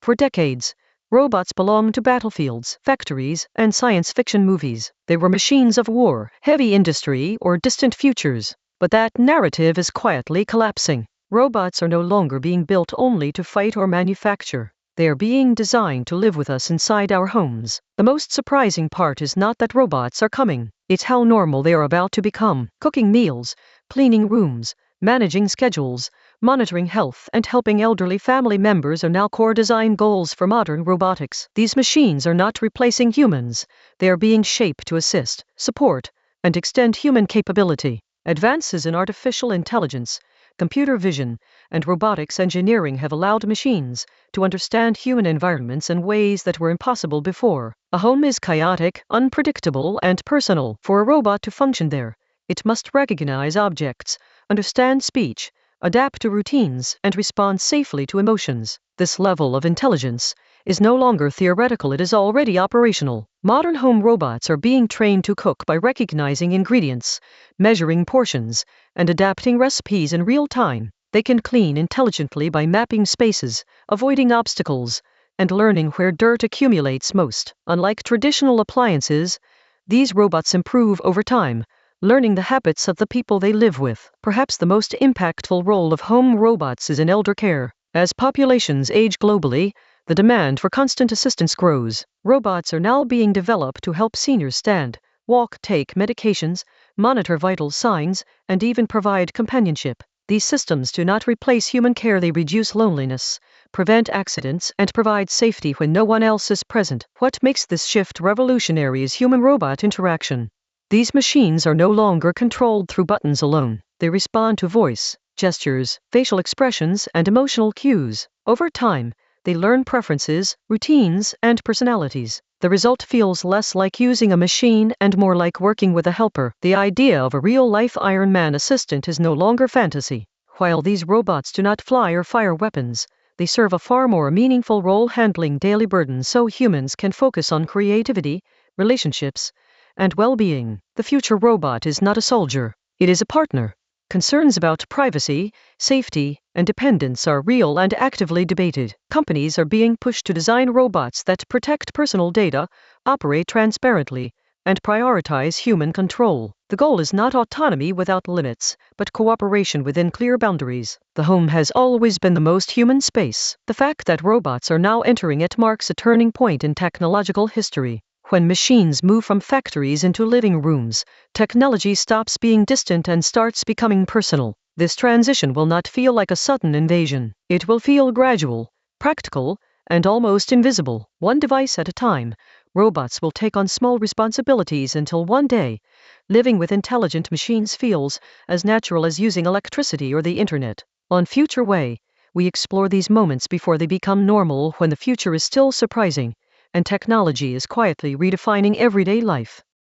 For decades, robots belonged to battlefields, factories, and science fiction movies. They were machines of war, heavy industry, or distant futures. But that narrative is quietly collapsing. Robots are no longer being built only to fight or manufacture. They are being designed to live with us inside our homes. The most surprising part is not that robots are coming. It's how normal they are about to become. Cooking meals, cleaning rooms, managing schedules, monitoring health, and helping elderly family members are now core design goals for modern robotics. These machines are not replacing humans. They are being shaped to assist, support, and extend human capability. Advances in artificial intelligence, computer vision, and robotics engineering have allowed machines to understand human environments in ways that were impossible before. A home is chaotic, unpredictable, and personal. For a robot to function there, it must recognize objects, understand speech, adapt to routines, and respond safely to emotions. This level of intelligence is no longer theoretical, it is already operational. Modern home robots are being trained to cook by recognizing ingredients, measuring portions, and adapting recipes in real time. They can clean intelligently by mapping spaces, avoiding obstacles, and learning where dirt accumulates most. Unlike traditional appliances, these robots improve over time, learning the habits of the people they live with. Perhaps the most impactful role of home robots is in elder care. As populations age globally, the demand for constant assistance grows. Robots are now being developed to help seniors stand, walk, take medications, monitor vital signs, and even provide companionship. These systems do not replace human care, they reduce loneliness, prevent accidents, and provide safety when no one else is present. What makes this shift revolutionary is human-robot interaction. These machines are no longer controlled through buttons alone. They respond to voice, gestures, facial expressions, and emotional cues. Over time, they learn preferences, routines, and personalities. The result feels less like using a machine and more like working with a helper. The idea of a real-life Iron Man assistant is no longer fantasy. While these robots do not fly or fire weapons, they serve a far more meaningful role handling daily burdens so humans can focus on creativity, relationships, and well-being. The future robot is not a soldier. It is a partner. Concerns about privacy, safety, and dependence are real and actively debated. Companies are being pushed to design robots that protect personal data, operate transparently, and prioritize human control. The goal is not autonomy without limits, but cooperation within clear boundaries. The home has always been the most human space. The fact that robots are now entering it marks a turning point in technological history. When machines move from factories into living rooms, technology stops being distant and starts becoming personal. This transition will not feel like a sudden invasion. It will feel gradual, practical, and almost invisible. One device at a time, robots will take on small responsibilities until one day, living with intelligent machines feels as natural as using electricity or the internet. On FutureWay, we explore these moments before they become normal, when the future is still surprising and technology is quietly redefining everyday life.